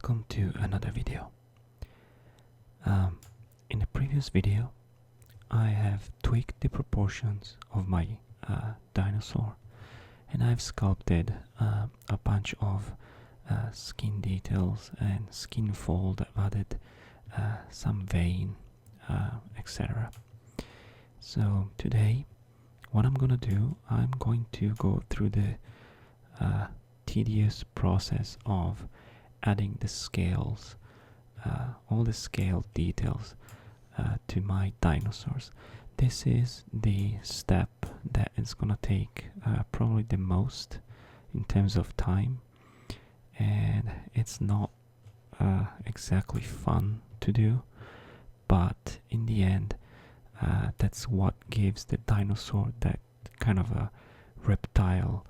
welcome to another video. In the previous video, I have tweaked the proportions of my dinosaur, and I've sculpted a bunch of skin details and skin fold. I've added some vein, etc. So today, what I'm gonna do, I'm going to go through the tedious process of adding the scales, all the scale details to my dinosaurs. This is the step that is gonna take probably the most in terms of time, and it's not exactly fun to do, but in the end that's what gives the dinosaur that kind of a reptile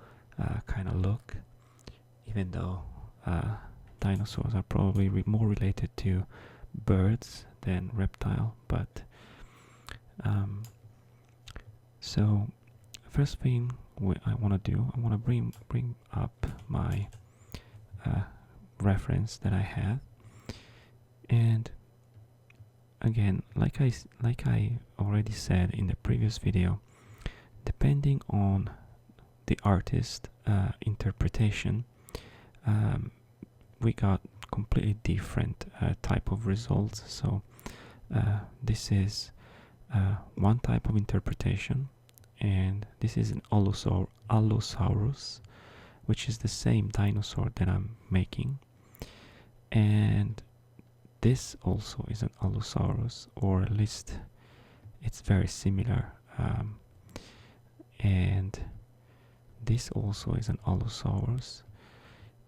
kind of look, even though dinosaurs are probably more related to birds than reptile. But so first thing I want to do, I want to bring up my reference that I have, and again, like I already said in the previous video, depending on the artist interpretation, we got completely different type of results. So this is one type of interpretation, and this is an Allosaurus, which is the same dinosaur that I'm making, and this also is an Allosaurus, or at least it's very similar, and this also is an Allosaurus.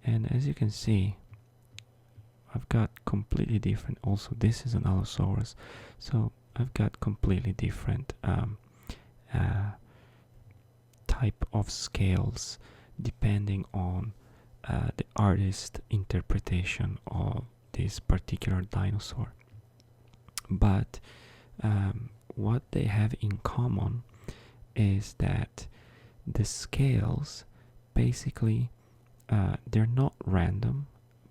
And as you can see, I've got completely different, also this is an Allosaurus, so I've got completely different type of scales depending on the artist interpretation of this particular dinosaur. But what they have in common is that the scales basically they're not random,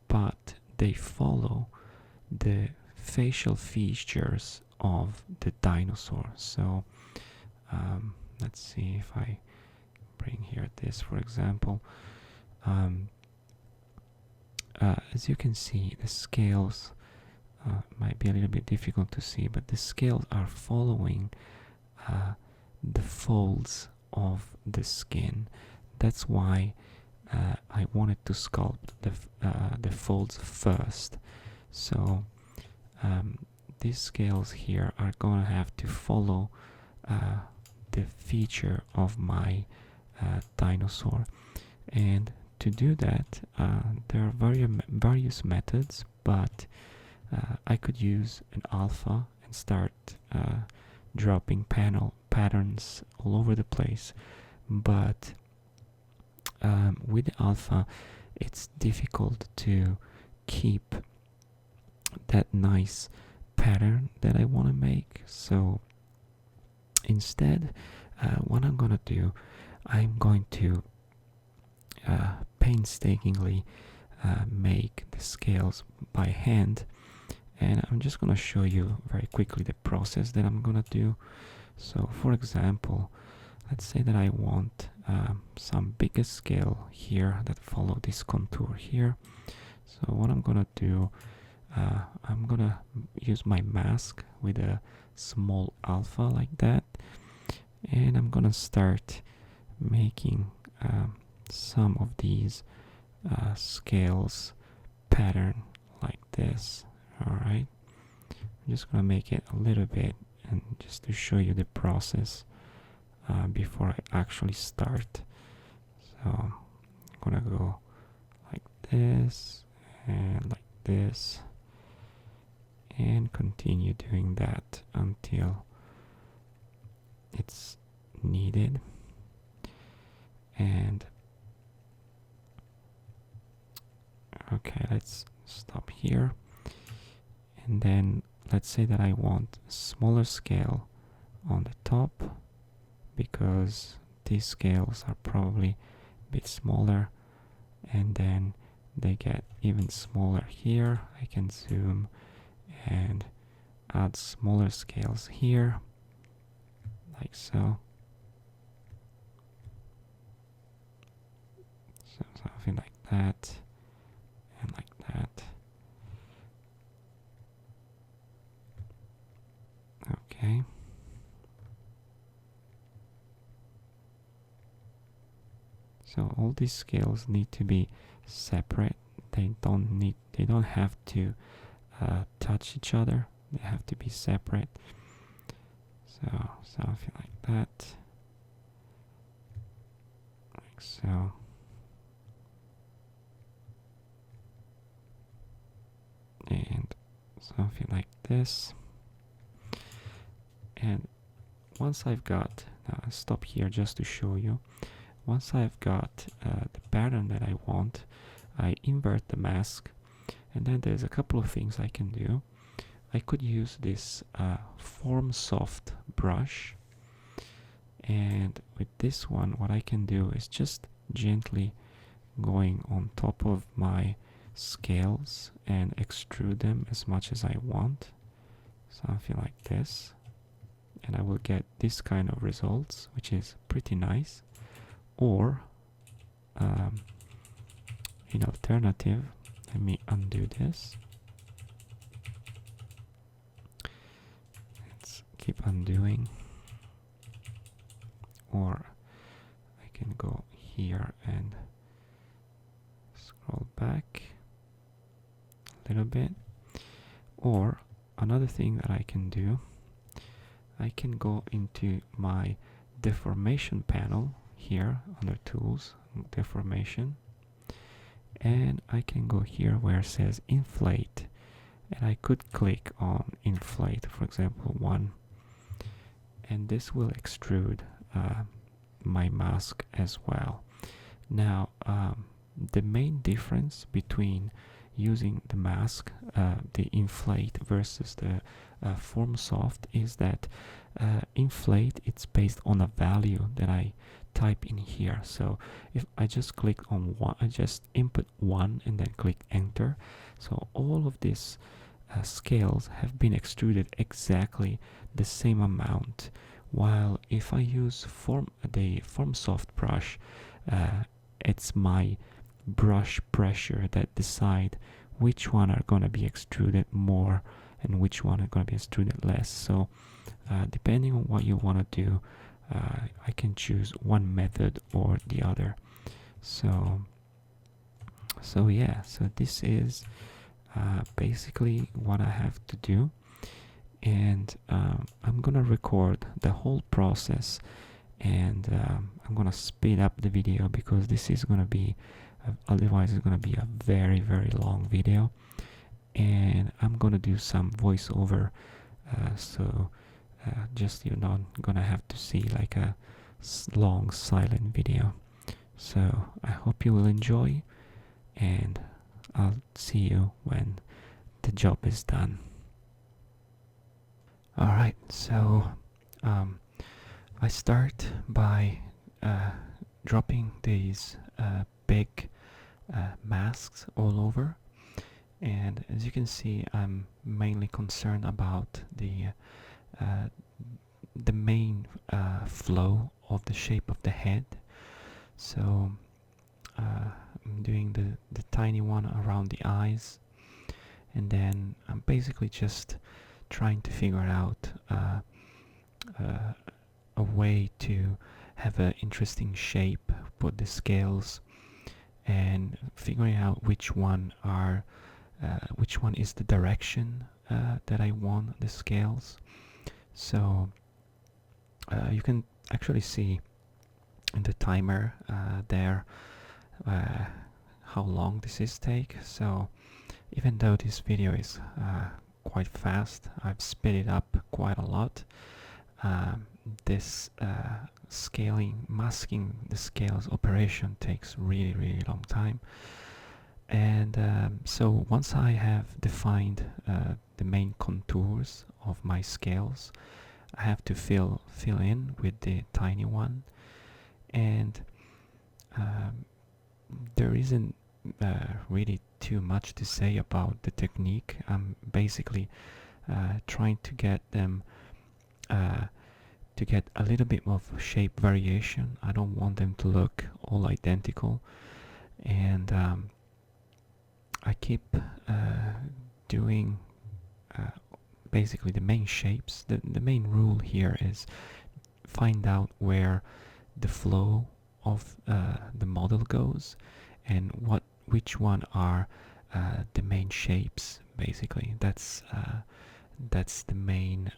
but they follow the facial features of the dinosaur. So let's see if I bring here this, for example. As you can see, the scales might be a little bit difficult to see, but the scales are following the folds of the skin. That's why I wanted to sculpt the folds first. So these scales here are gonna have to follow the feature of my dinosaur, and to do that there are various methods, but I could use an alpha and start dropping patterns all over the place, but with the alpha it's difficult to keep that nice pattern that I want to make. So instead, what I'm gonna do, I'm going to painstakingly make the scales by hand, and I'm just gonna show you very quickly the process that I'm gonna do. So for example, let's say that I want some bigger scale here that follow this contour here. So what I'm gonna do, I'm gonna use my mask with a small alpha like that, and I'm gonna start making some of these scales pattern like this. Alright, I'm just gonna make it a little bit, and just to show you the process before I actually start. So I'm gonna go like this and like this, and continue doing that until it's needed. And okay, let's stop here, and then let's say that I want a smaller scale on the top, because these scales are probably a bit smaller, and then they get even smaller here. I can zoom and add smaller scales here, like so. So something like that, and like that. Okay. So all these scales need to be separate. They don't have to touch each other. They have to be separate. So something like that, like so. And something like this. And once I've got, I'll stop here just to show you. Once I've got the pattern that I want, I invert the mask, and then there's a couple of things I can do. I could use this Form Soft brush, and with this one what I can do is just gently going on top of my scales and extrude them as much as I want, something like this, and I will get this kind of results, which is pretty nice. Or in alternative, let me undo this. Let's keep undoing. Or I can go here and scroll back a little bit. Or another thing that I can do, I can go into my deformation panel here under tools, deformation, and I can go here where it says inflate, and I could click on inflate, for example, 1, and this will extrude my mask as well. Now the main difference between using the mask, the inflate versus the Form Soft, is that inflate, it's based on a value that I type in here. So if I just click on 1, I just input 1 and then click enter, so all of these scales have been extruded exactly the same amount, while if I use the Form Soft brush, it's my brush pressure that decide which one are going to be extruded more and which one are going to be extruded less. So depending on what you want to do, I can choose one method or the other. So yeah, so this is basically what I have to do, and I'm gonna record the whole process, and I'm gonna speed up the video because this is gonna be otherwise it's gonna be a very long video, and I'm gonna do some voiceover, so just you're not gonna have to see like a long silent video. So I hope you will enjoy, and I'll see you when the job is done. Alright, so I start by dropping these big masks all over, and as you can see, I'm mainly concerned about the main flow of the shape of the head. So I'm doing the tiny one around the eyes, and then I'm basically just trying to figure out a way to have an interesting shape, put the scales, and figuring out which one is the direction that I want the scales. So you can actually see in the timer there how long this is take. So even though this video is quite fast, I've sped it up quite a lot. This masking the scales operation takes really long time, and so once I have defined the main contours of my scales, I have to fill in with the tiny one, and there isn't really too much to say about the technique. I'm basically trying to get them to get a little bit of shape variation. I don't want them to look all identical, and I keep doing basically the main shapes. The main rule here is find out where the flow of the model goes and which one are the main shapes. Basically, that's the main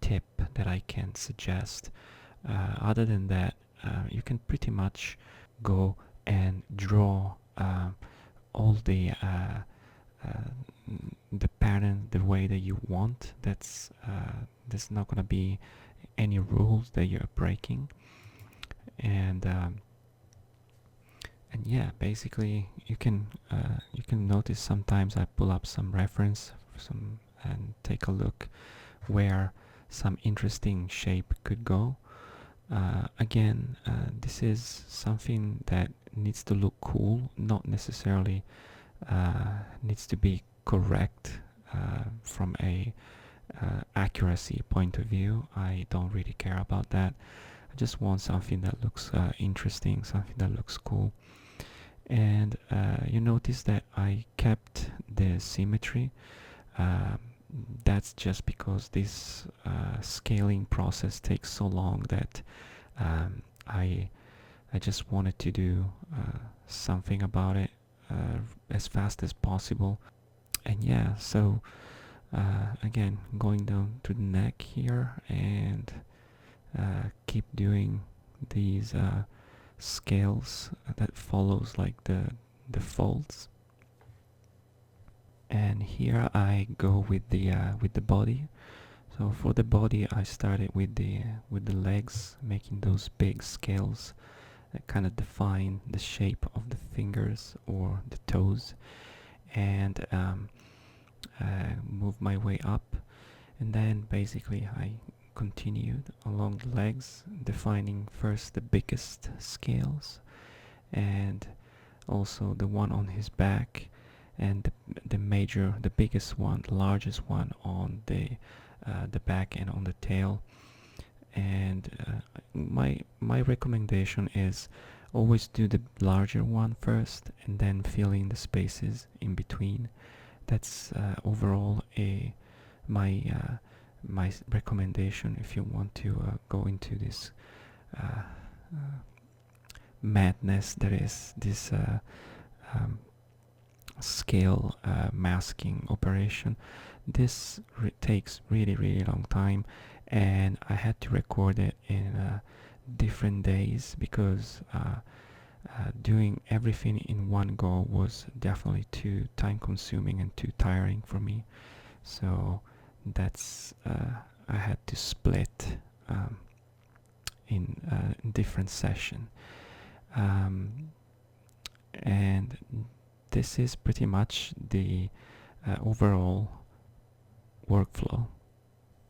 tip that I can suggest. Other than that, you can pretty much go and draw all the pattern the way that you want. There's not gonna be any rules that you're breaking, and yeah, basically you can notice sometimes I pull up some reference and take a look where some interesting shape could go. Again, this is something that needs to look cool, not necessarily needs to be correct from a accuracy point of view. I don't really care about that. I just want something that looks interesting, something that looks cool. And you notice that I kept the symmetry. That's just because this scaling process takes so long that I just wanted to do something about it as fast as possible. And yeah, so again, going down to the neck here, and keep doing these scales that follows like the folds. And here I go with the body. So for the body, I started with the legs, making those big scales that kind of define the shape of the fingers or the toes, and move my way up, and then basically I continued along the legs, defining first the biggest scales, and also the one on his back, and the biggest one, the largest one on the back and on the tail. And my recommendation is always do the larger one first, and then fill in the spaces in between. That's overall my recommendation if you want to go into this madness that is this scale masking operation. This takes really long time, and I had to record it in different days because doing everything in one go was definitely too time consuming and too tiring for me. So that's I had to split in different session, and this is pretty much the overall workflow.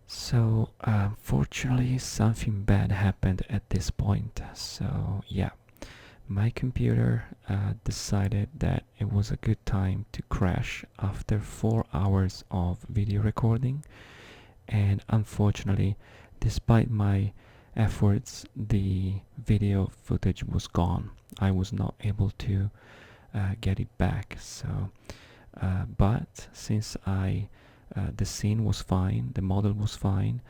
So fortunately something bad happened at this point. So yeah, my computer decided that it was a good time to crash after 4 hours of video recording, and unfortunately, despite my efforts, the video footage was gone. I was not able to get it back. So but since the scene was fine, the model was fine,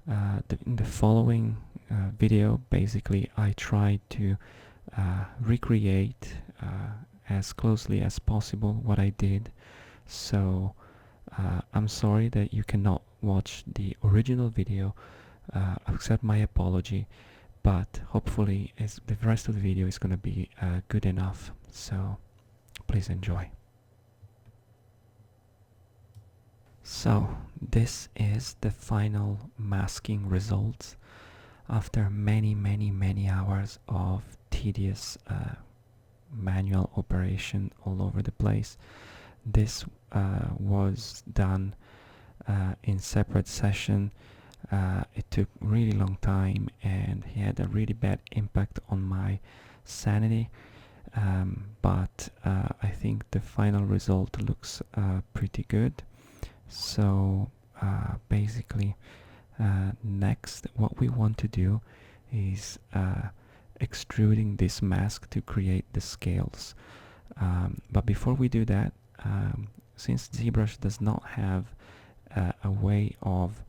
in the following video basically I tried to recreate as closely as possible what I did. So I'm sorry that you cannot watch the original video. Accept my apology, but hopefully the rest of the video is going to be good enough. So please enjoy. So this is the final masking results after many hours of tedious manual operation all over the place. This was done in separate session. It took really long time, and he had a really bad impact on my sanity, but think the final result looks pretty good. So basically, next what we want to do is extruding this mask to create the scales. But before we do that, since ZBrush does not have a way of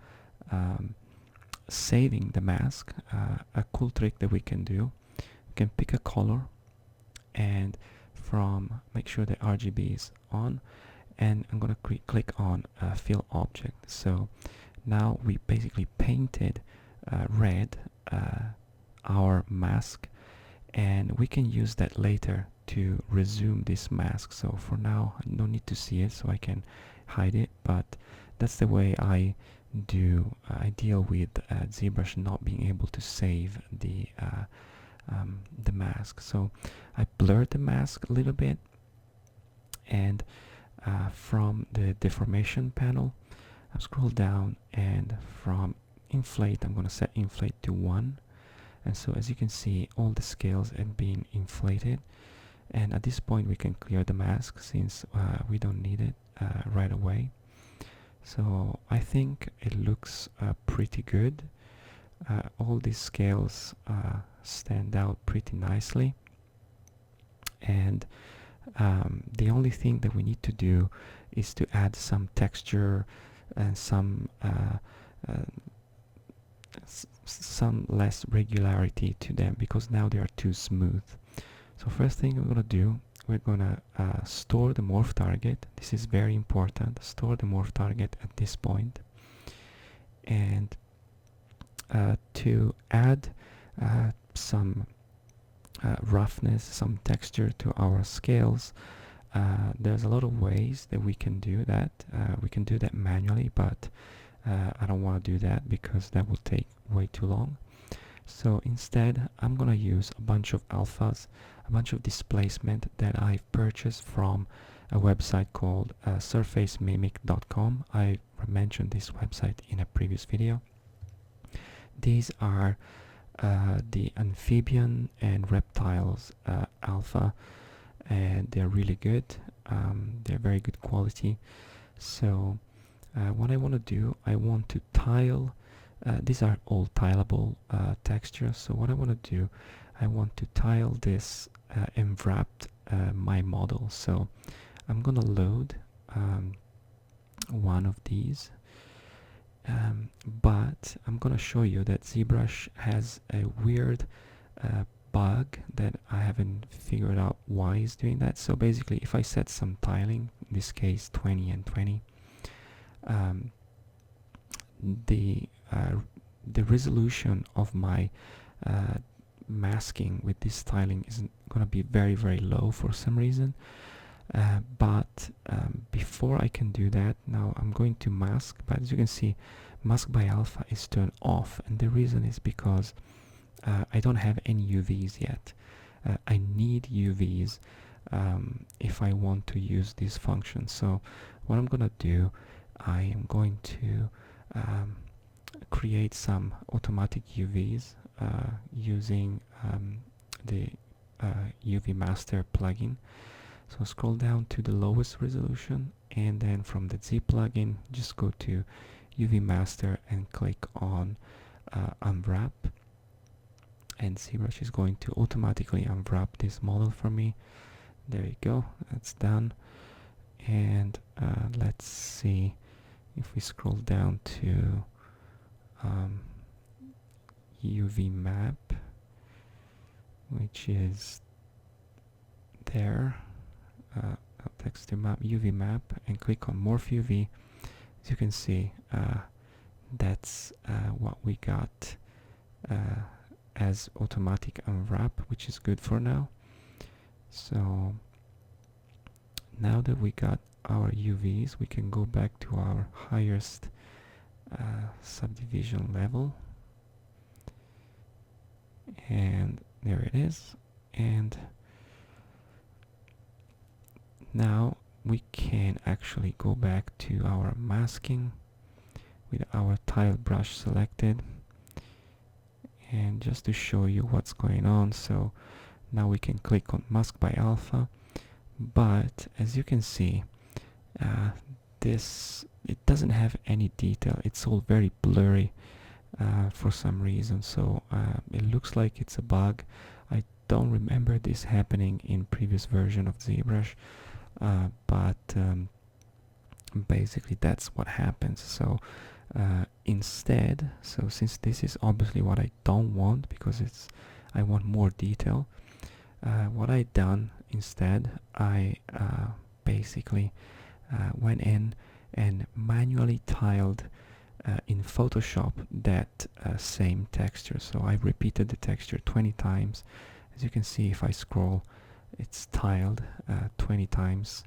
saving the mask, a cool trick that we can do, we can pick a color and make sure the RGB is on, and I'm gonna click on fill object. So now we basically painted red our mask, and we can use that later to resume this mask. So for now I don't need to see it, so I can hide it, but that's the way I deal with ZBrush not being able to save the mask. So I blurred the mask a little bit, and from the deformation panel I scroll down, and from inflate I'm going to set inflate to 1, and so as you can see all the scales have been inflated, and at this point we can clear the mask since we don't need it right away. So I think it looks pretty good. All these scales stand out pretty nicely, and the only thing that we need to do is to add some texture and some less regularity to them, because now they are too smooth. So first thing we're gonna do, we're gonna store the morph target. This is very important. Store the morph target at this point, and to add some roughness, some texture to our scales, there's a lot of ways that we can do that. We can do that manually, but I don't want to do that because that will take way too long. So instead I'm gonna use a bunch of alphas, a bunch of displacement that I've purchased from a website called surfacemimic.com. I mentioned this website in a previous video. These are the amphibian and reptiles alpha, and they're really good. They're very good quality. So what I want to do, I want to tile. These are all tileable textures. So what I want to do, I want to tile this and wrap my model. So I'm gonna load one of these, but I'm gonna show you that ZBrush has a weird bug that I haven't figured out why it's doing that. So basically, if I set some tiling, in this case 20 and 20, the resolution of my masking with this tiling is going to be very, very low for some reason. But before I can do that, now I'm going to mask, but as you can see, mask by alpha is turned off, and the reason is because I don't have any UVs yet. I need UVs if I want to use this function. So what I'm gonna do, I am going to create some automatic UVs using the UV Master plugin. So scroll down to the lowest resolution, and then from the Z plugin just go to UV Master and click on unwrap, and ZBrush is going to automatically unwrap this model for me. There you go, that's done. And let's see if we scroll down to UV map, which is there, texture map, UV map, and click on Morph UV. As you can see, that's what we got as automatic unwrap, which is good for now. So now that we got our UVs, we can go back to our highest subdivision level, and there it is. And now we can actually go back to our masking with our tile brush selected, and just to show you what's going on, so now we can click on mask by alpha, but as you can see, it doesn't have any detail. It's all very blurry for some reason, so it looks like it's a bug. I don't remember this happening in previous version of ZBrush, but basically that's what happens. So instead, so since this is obviously what I don't want, because I want more detail, what I done instead, I basically went in and manually tiled in Photoshop that same texture. So I repeated the texture 20 times. As you can see, if I scroll, it's tiled 20 times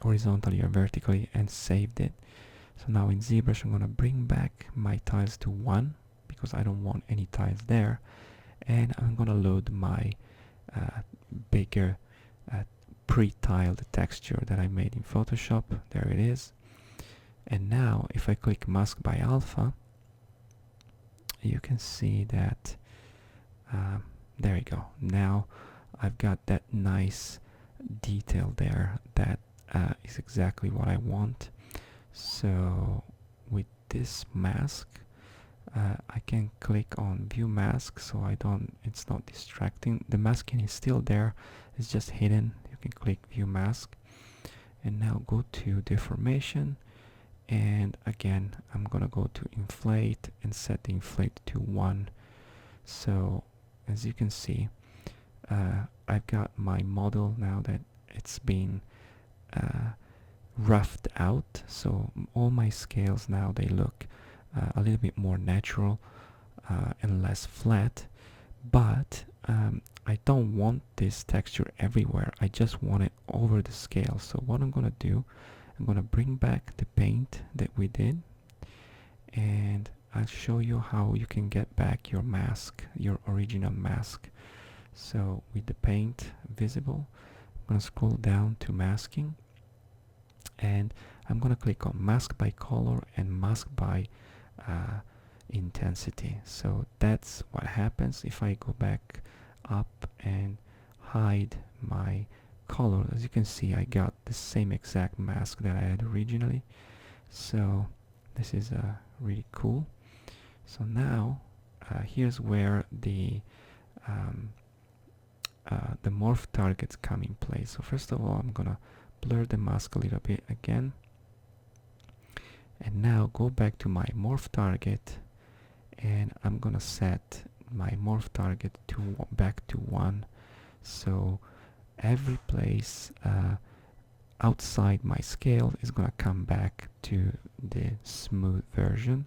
horizontally or vertically, and saved it. So now in ZBrush I'm gonna bring back my tiles to 1 because I don't want any tiles there, and I'm gonna load my bigger pre-tiled texture that I made in Photoshop. There it is. And now if I click mask by alpha, you can see that there you go. Now I've got that nice detail there that is exactly what I want. So with this mask, I can click on view mask, so it's not distracting. The masking is still there, it's just hidden. You can click view mask, and now go to deformation, and again I'm gonna go to inflate and set the inflate to 1. So as you can see, I've got my model now that it's been roughed out, so all my scales now, they look a little bit more natural and less flat, but I don't want this texture everywhere. I just want it over the scale. So what I'm gonna do, I'm gonna bring back the paint that we did, and I'll show you how you can get back your mask, your original mask. So with the paint visible, I'm gonna scroll down to masking, and I'm gonna click on mask by color and mask by intensity. So that's what happens if I go back up and hide my color. As you can see, I got the same exact mask that I had originally. So this is really cool. So now here's where the morph targets come in place. So first of all, I'm gonna blur the mask a little bit again, and now go back to my morph target, and I'm gonna set my morph target to back to 1. So every place outside my scale is gonna come back to the smooth version.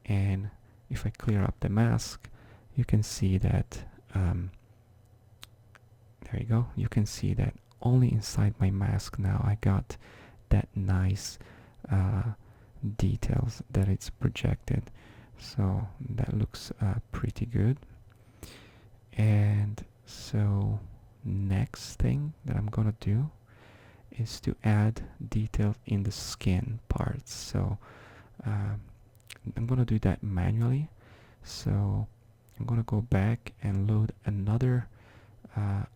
And if I clear up the mask, you can see that there you go. You can see that only inside my mask now I got that nice details that it's projected. So that looks pretty good. And so next thing that I'm gonna do is to add detail in the skin parts. So I'm gonna do that manually. So I'm gonna go back and load another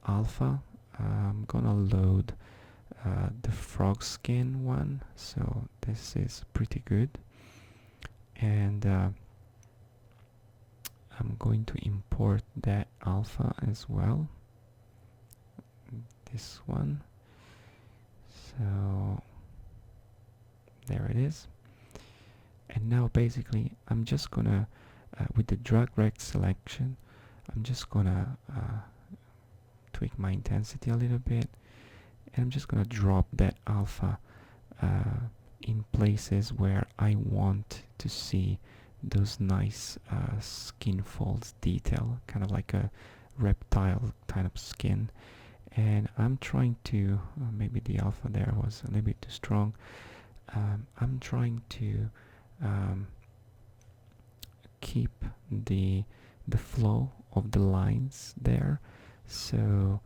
alpha. I'm gonna load the frog skin one, so this is pretty good, and I'm going to import that alpha as well, this one. So there it is. And now basically I'm just gonna with the drag rect selection, I'm just gonna tweak my intensity a little bit, and I'm just gonna drop that alpha in places where I want to see those nice skin folds detail, kind of like a reptile kind of skin. And I'm trying to maybe the alpha there was a little bit too strong. I'm trying to keep the flow of the lines there, so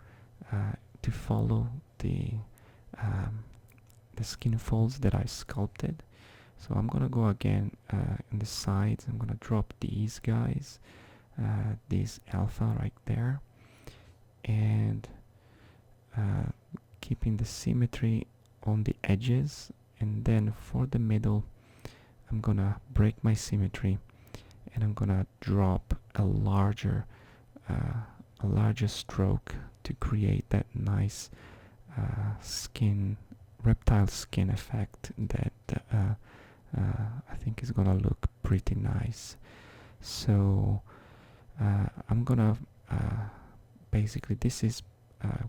to follow the skin folds that I sculpted. So I'm gonna go again in the sides. I'm gonna drop these guys, this alpha right there, and keeping the symmetry on the edges, and then for the middle I'm gonna break my symmetry and I'm gonna drop a larger stroke to create that nice reptile skin effect that I think is gonna look pretty nice. So I'm gonna basically, this is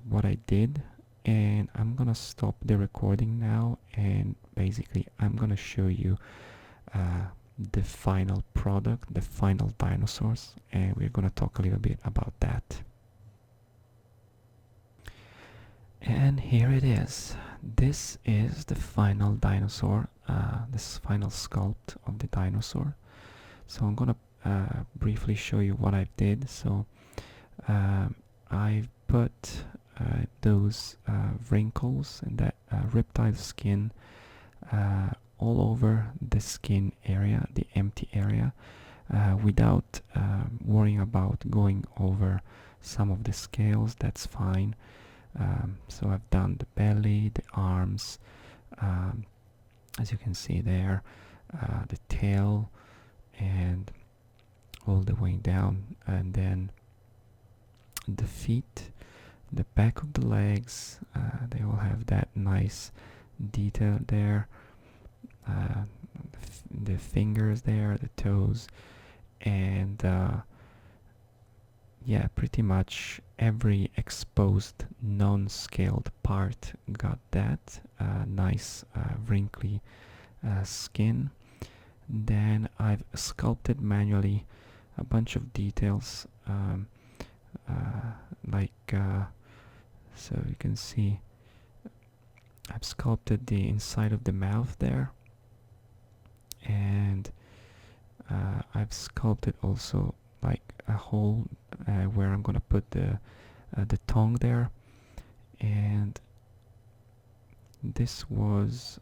what I did, and I'm gonna stop the recording now, and basically I'm gonna show you the final product, the final dinosaurs, and we're gonna talk a little bit about that. And here it is. This is the final dinosaur, this final sculpt of the dinosaur. So I'm gonna briefly show you what I did. So I've put those wrinkles and that reptile skin all over the skin area, the empty area, without worrying about going over some of the scales. That's fine. So I've done the belly, the arms, as you can see there, the tail, and all the way down, and then the feet, the back of the legs, they all have that nice detail there, the fingers there, the toes, and yeah, pretty much every exposed non-scaled part got that nice wrinkly skin. Then I've sculpted manually a bunch of details, so you can see I've sculpted the inside of the mouth there, and I've sculpted also like a hole where I'm gonna put the tongue there, and this was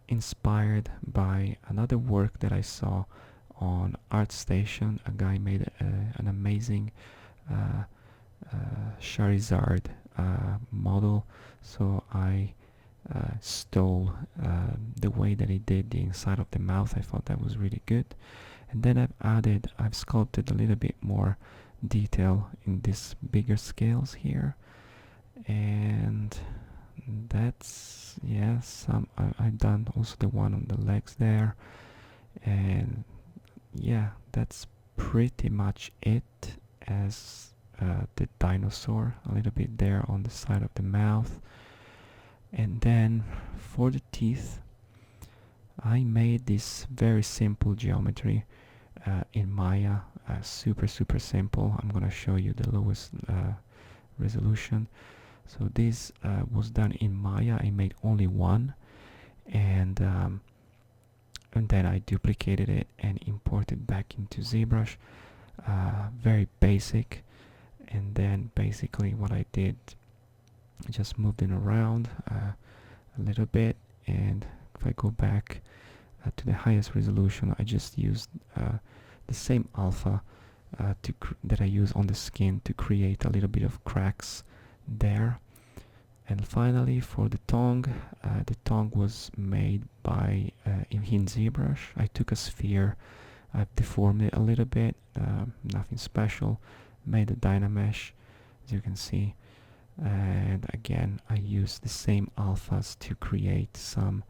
inspired by another work that I saw on ArtStation. A guy made an amazing Charizard model, so I stole the way that he did the inside of the mouth. I thought that was really good, and then I've sculpted a little bit more detail in these bigger scales here, and that's, yeah, I've done also the one on the legs there, and yeah, that's pretty much it as the dinosaur, a little bit there on the side of the mouth. And then for the teeth, I made this very simple geometry in Maya, super simple. I'm gonna show you the lowest resolution. So this was done in Maya. I made only one, and then I duplicated it and imported back into ZBrush. Very basic. And then basically what I did, I just moved it around a little bit, and if I go back to the highest resolution, I just used the same alpha that I use on the skin to create a little bit of cracks there. And finally, for the tongue was made by in ZBrush. I took a sphere, I've deformed it a little bit, nothing special, made a Dynamesh, as you can see, and again I used the same alphas to create some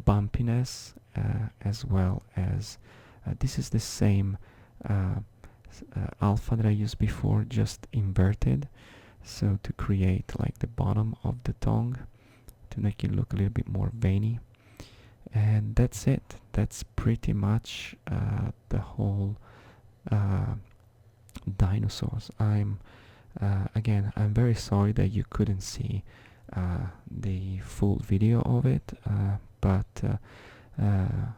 bumpiness, as well as this is the same alpha that I used before, just inverted, so to create like the bottom of the tongue to make it look a little bit more veiny. And that's it. That's pretty much the whole dinosaurs. I'm very sorry that you couldn't see the full video of it, but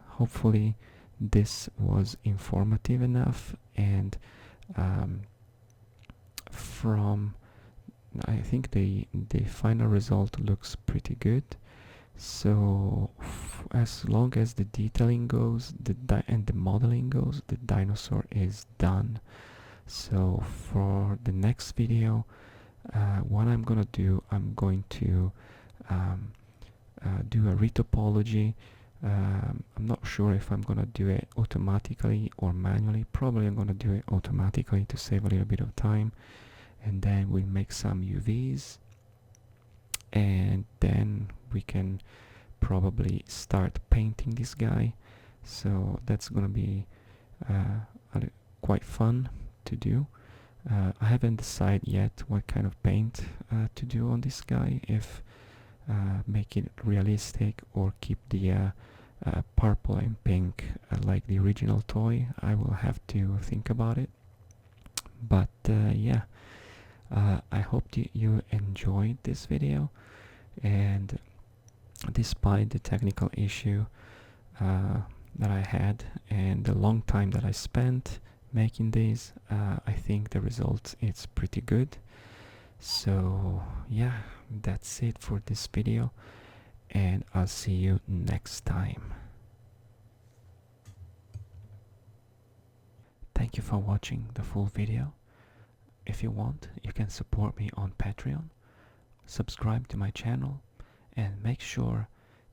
hopefully this was informative enough, and from I think the final result looks pretty good. So as long as the detailing goes, and the modeling goes, the dinosaur is done. So for the next video, What I'm gonna do, I'm going to um, do a retopology. I'm not sure if I'm gonna do it automatically or manually. Probably I'm gonna do it automatically to save a little bit of time, and then we make some UVs, and then we can probably start painting this guy. So that's gonna be quite fun to do. I haven't decided yet what kind of paint to do on this guy, if make it realistic or keep the purple and pink like the original toy. I will have to think about it. But yeah, I hope you enjoyed this video, and despite the technical issue that I had and the long time that I spent making these, I think the result is pretty good. So yeah, that's it for this video, and I'll see you next time. Thank you for watching the full video. If you want, you can support me on Patreon, subscribe to my channel, and make sure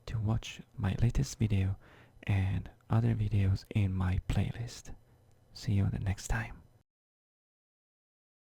to watch my latest video and other videos in my playlist. See you the next time.